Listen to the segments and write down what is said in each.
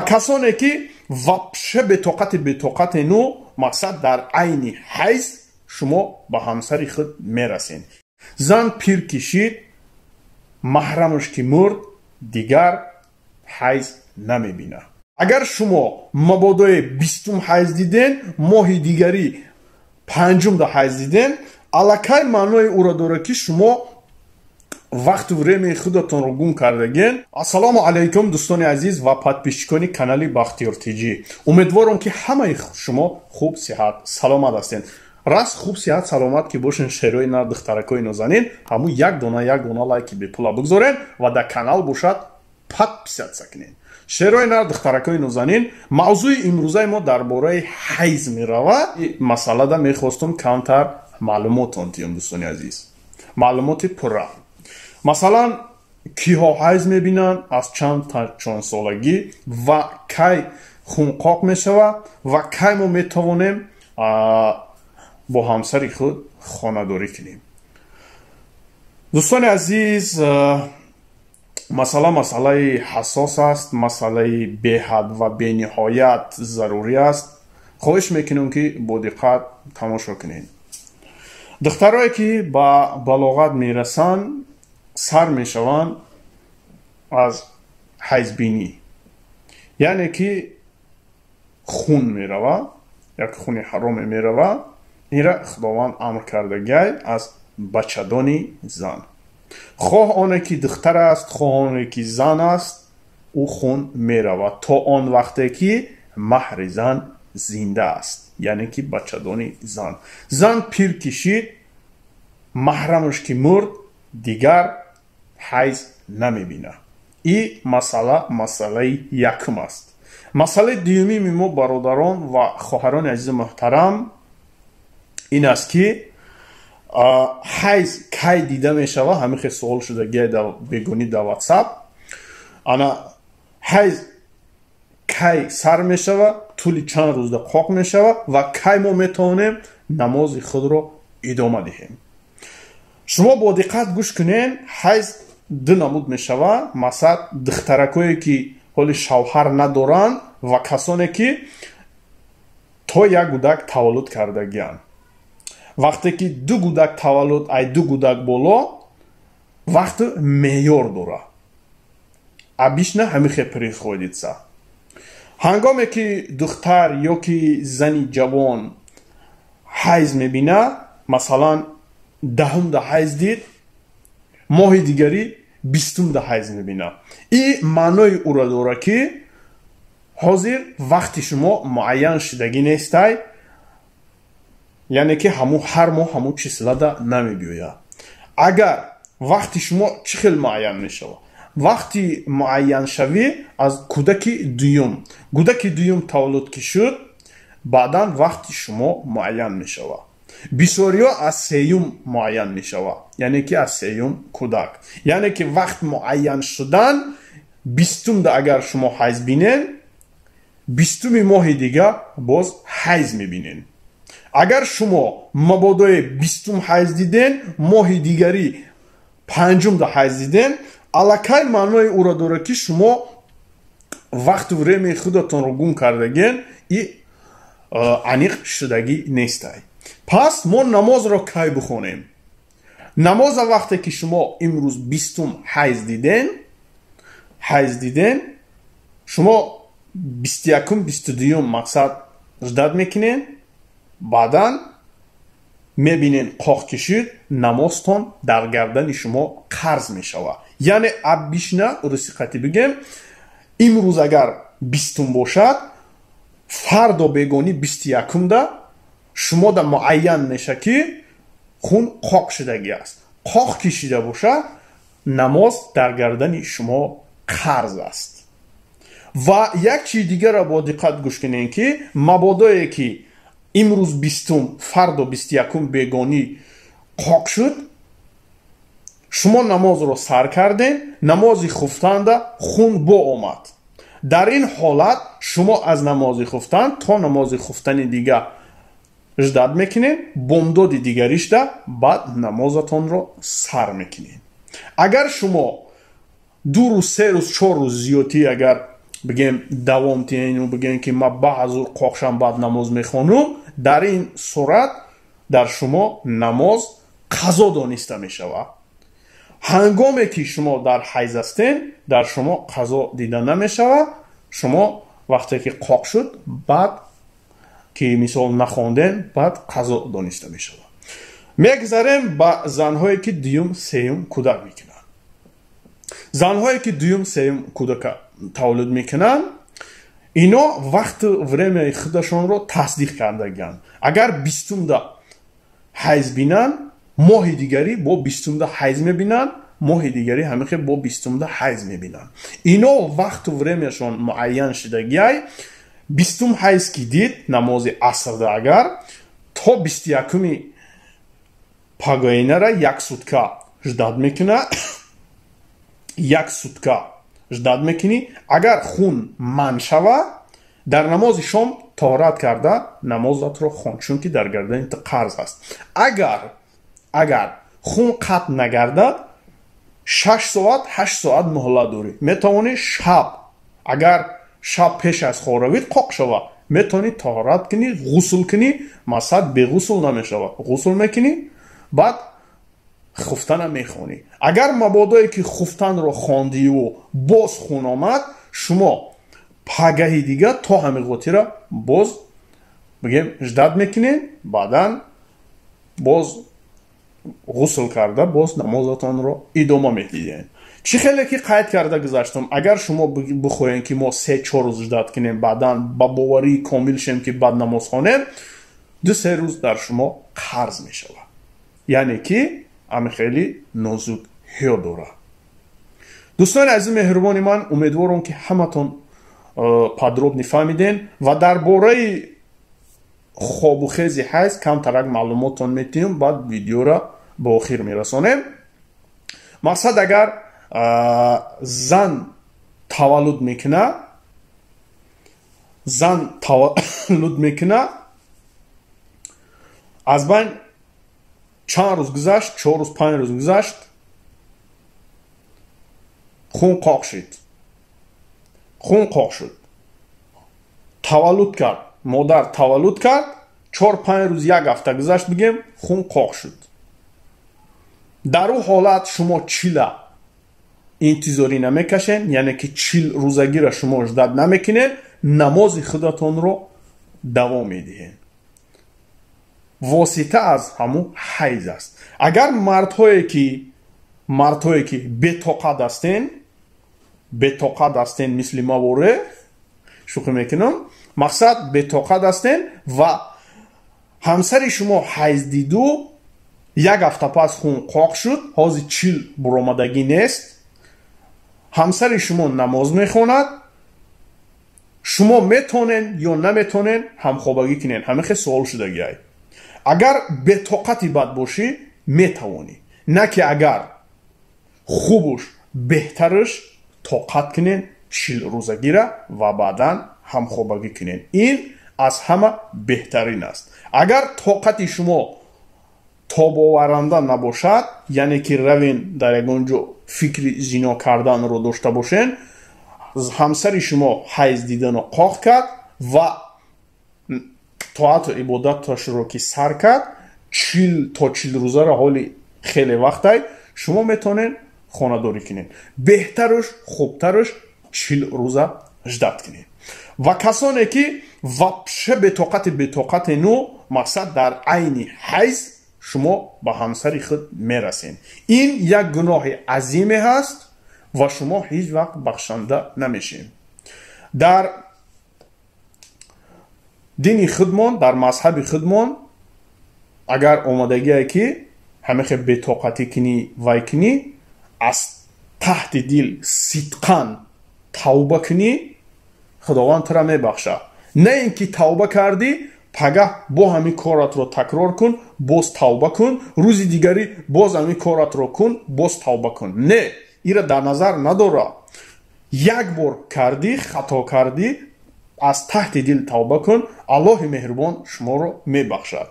کسانی که وابشه بطاقت نو مقصد در عین حیض شما به همسر خود میرسین. زن پیر کشید، محرمش که مرد، دیگر حیض نمیبینه. اگر شما مبادای 20 حیض دیدین، ماه دیگری 5 دا حیض دیدین، الکی معنای او را داره که شما وقت و время خودتون رو گم کردگین. السلام علیکم دوستان عزیز و подписчикони канали Бахтиёр TG. امیدوارم که همه شما خوب صحت سلامت هستین. راست خوب صحت سلامت که باشین. شیروی نه دخترکای نازنین همون یک دونه لایک به پولا بگذارین و در کانال باشد подписаться کنین. شیروی نه دخترکای نازنین، موضوع امروزه ما درباره حیض میرود. مسئله دا میخواستم کمتر معلوماتون تیم دوستان عزیز، معلومات پره. مثلا کیها حیض میبینن، از چند سالگی و کی خونقاق میشود و کی ما میتوانیم با همسر خود خانه‌داری کنیم. دوستان عزیز، مسئله حساس است، مسئله به حد و به نهایت ضروری است. خواهش میکنم که با دقت تماشا کنین. دخترایی که به بلاغت میرسن سر میشوند از حیض بینی، یعنی که خون میروه، یک خون حرام میروه. این را خداوند امر کردگی از بچه‌دانی زن، خواه آنه که دختر است خواه آنه که زن است، او خون میروه تا آن وقتی که مهر زن زنده است، یعنی که بچه‌دانی زن. زن پیر کشید، محرمش که مرد، دیگر حیض نمیبینه. این مسئله یکم است. مسئله دیومی ما برادران و خواهران عزیز محترم این است که حیض کی دیده می شود. همین خیلی سوال شده بگونی در واتساپ. انا حیض کی سر می شود، طول چند روز قاق می شود و کی ما میتونیم نماز خود رو ادامه دهیم. شما با دقت گوش کنین. حیض دو نمود می شود. مثلا دخترکایی که حالی شوهر ندارن و کسانی که تا یک کودک تولد کردگیان. وقتی که دو کودک تولد ای دو کودک بالا وقت معیار داره. ابیش نه همین خیلی خودید سا. هنگامی که دختر یا که زنی جوان حیض میبینه، مثلا 10 دا حیض دید، ماه دیگری 20 دا حیض میبینه. این معنای او را داره که حاضر وقتی شما معین شدگی نیستی، یعنی که هر ماه همون چیزلا دا نمیبیوید. اگر وقتی شما چخیل معین میشود، وقتی معین شوی از کودک دویم تولد که شد، بعدا وقتی شما معین میشود. بسیاریا از سیوم معین میشود، یعنی که از سیوم کودک، یعنی که وقت معین شدن 20 دا اگر شما حیض بینین، 20 ماه دیگه باز حیض میبینین. اگر شما مبادای 20 حیض دیدین، ماه دیگری 5 دا حیض دیدین، الکی معنای او را داره که شما وقت و время خودتون رو گم کردگین. این انیق شدگی نیستی. پس ما نماز را کی بخونیم؟ نماز وقتی که شما امروز 20 حیض دیدین، شما 21 22 مقصد جداد میکنین، بعدا میبینین قاق کشید، نمازتون در گردن شما قرض میشود. یعنی بیشنه رسیقتی بگیم، امروز اگر 20 باشد، فردا بگونی 21 دا شما دا معین میشه که خون قاق شدگی است. قاق کشیده باشه، نماز در گردن شما قرض است. و یک چیز دیگر را با دقت گوش کنین که مبادایی که امروز 20 فردا 21 بگونی قاق شد، شما نماز رو سر کردین، نمازی خفتن ده خون با آمد. در این حالت شما از نمازی خفتن تا نمازی خفتن دیگه جداد میکنین، بامداد دیگریش ده بعد نمازتون رو سر میکنین. اگر شما 2 روز 3 روز 4 روز زیادی اگر بگیم دوام تینو بگیم که ما بعض قاقشم بعد نماز میخونم، در این صورت در شما نماز قضا دانسته میشود. هنگامی که شما در حیض هستین در شما قضا دیده نمیشود. شما وقتی که قاق شد بعد که مثال نخوندین بعد قضا دانسته میشود. میگذاریم با زنهایی که دوم سوم کودک میکنن. زنهایی که دوم سوم کودک تولد میکنن اینا وقت время خودشون رو تصدیق کردگن. اگر 20 حیض بینن ماه دیگری با 20 حیض میبینن، ماه دیگری همیشه با 20 حیض میبینن. اینا وقت время شون معین شدگی 20 حیض که دید نماز عصر اگر تا 21 پاگاینه را یک سوتکا جداد میکنه. یک سوتکا جداد میکنی. اگر خون من شوه در نماز شام طهارت کرده نمازت رو خون، چون که در گردن قرض است. اگر خون قطع نگرده 6 ساعت 8 ساعت مهلت داری. میتونی شب اگر شب پیش از خوراوید قاق شوه میتونی طهارت کنی، غسل کنی. مثلا به غسل نمیشوه، غسل میکنی بعد خفتن میخونی. اگر مبادایی که خفتن رو خواندی و باز خون آمد شما پگهی دیگه تا همه قوتی را باز بگیم جداد میکنین، بعدا باز غسل کرده باز نمازتان رو ادامه میدین. چی خیلی که قید کرده گذاشتم اگر شما بخواین که ما 3-4 روز جداد کنیم بعدا با باوری کامل شیم که بعد نماز خونیم 2-3 روز در شما قرض میشود. یعنی که امی خیلی نازک حیا داره. دوستان عزیز مهربان من امیدوارم که همتون подробно فهمیدین و درباره خواب و خیز حیض کم ترک معلوماتون میتیم بعد ویدیو را به آخر میرسانیم. مقصد اگر زن تولد میکنه از بین چند روز گذشت 4 روز 5 روز گذشت خون قاق شد تولد کرد، مادر تولد کرد 4-5 روز 1 هفته گذشت بگیم خون قاق شد. در اون حالت شما 40 انتظاری نمیکشین، یعنی که 40 روزگی را شما جداد نمیکنین، نماز خودتون رو دوام میدین. واسطه از همون حیض است. اگر مردهایی که بطاقت هستین مثل ما بوره شوخی میکنم، مقصد بطاقت هستین و همسر شما حیض دیدو 1 هفته پس خون قاق شد، حاضر 40 برآمدگی نیست، همسر شما نماز میخواند، شما میتونین یا نمیتونین همخوابگی کنین. همه خیلی سوال شدگی های. اگر بطاقتی بد باشی میتوانی، نه که اگر خوبش بهترش طاقت کنین 40 روزگی را و بعدا همخوابگی کنین. این از همه بهترین است. اگر طاقت شما تاب آورنده نباشد، یعنی که روین در اونجا فکر زنا کردن رو داشته باشین، همسر شما حیض دیدن رو قاق کرد و طاعت و عبادتش رو که سر کرد 40 تا 40 روزه را حالی خیلی وقتی شما میتونین خانه داری کنین. بهترش خوبترش 40 روزه جداد کنین. و کسانی که وابشه بطاقت نو، مقصد در عین حیض شما با همسر خود میرسین، این یک گناه عظیمه هست و شما هیچ وقت بخشنده نمیشین. در دین خودمان، در مذهب خودمان اگر آمادگی که همیشه بطاقتی کنی وای کنی، از تحت دل صدقاً توبه کنی، خداوند تو را میبخشه. نه اینکه توبه کردی پگه با همین کارت رو تکرار کن باز توبه کن، روز دیگری باز همین کارت رو کن باز توبه کن. نه، این را در نظر نداره. یک بار کردی خطا کردی از تحت دل توبه کن، الله مهربان شما رو میبخشد.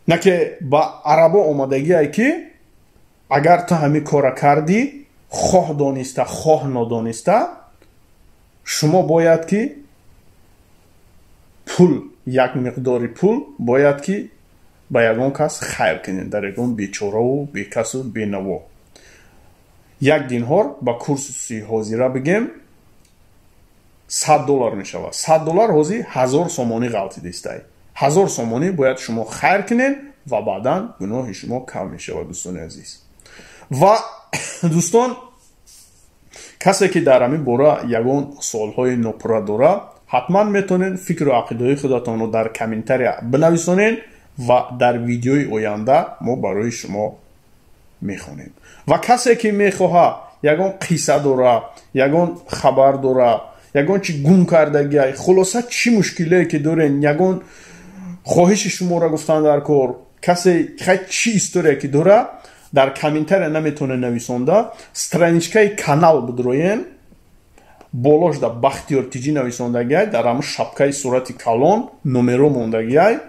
نه که با عربا آمدگی ای که اگر تو همین کار کردی خواه دانسته خواه ندانسته шумо бояд ки пул як миқдори пул бояд ки ба ягон кас хайр кунед, дар ягон бечораву бекасу бенаво. як динҳор ба курси ҳозира бигем $100 мешавад. $100 ҳозир 1000 сомонӣ ғалти дистай. 1000 сомонӣ бояд шумо хайр кунед ва баъдан гуноҳи шумо кам мешавад. дӯстони азиз ва дӯстон, касе ки дар ҳамин бора ягон суолҳои нопурра дора, ҳатман метавонед фикру ақидаи худатонро дар комментария бинависонед ва дар видеои оянда мо барои шумо мехонем. ва касе ки мехоҳад ягон қисса дора, ягон хабар дора, ягон чи гум кардагиай, хулоса чи мушкилие ки дорен, ягон хоҳиши шуморо гуфтан дар кор, касе хай чи история ки дора, дар комментария наметавонед нависонда, страничкаи канал бидроен, болош да Бахтиёр Тиҷӣ нависондагиай, дар ҳамун шапкаи сурати калон номеро мондагиай,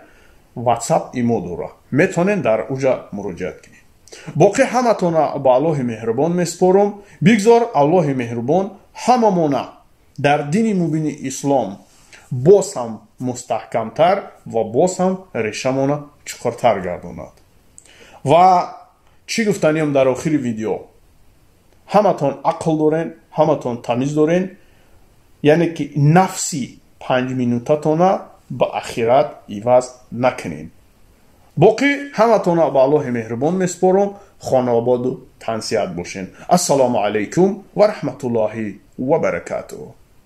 WhatsApp имо дора. Метавонед дар уҷа муроҷиат кунед. боқӣ ҳаматона ба Аллоҳи меҳрубон меспорам. бигзор Аллоҳи меҳрубон ҳамамона дар дини мубини ислом боз ҳам мустаҳкамтар ва боз ҳам решамона чуқуртар гардонад. ва чӣ гуфтаниям дар охири видео, ҳаматон ақл дорен, ҳаматон тамиз дорен, яъне ки нафси 5 минутатона ба ахират иваз накунед. боқӣ ҳаматона ба Аллоҳи меҳрубон меспорам. хонободу тансият бошен. ассалому алайкум ва раҳматуллоҳи ва баракатуҳ.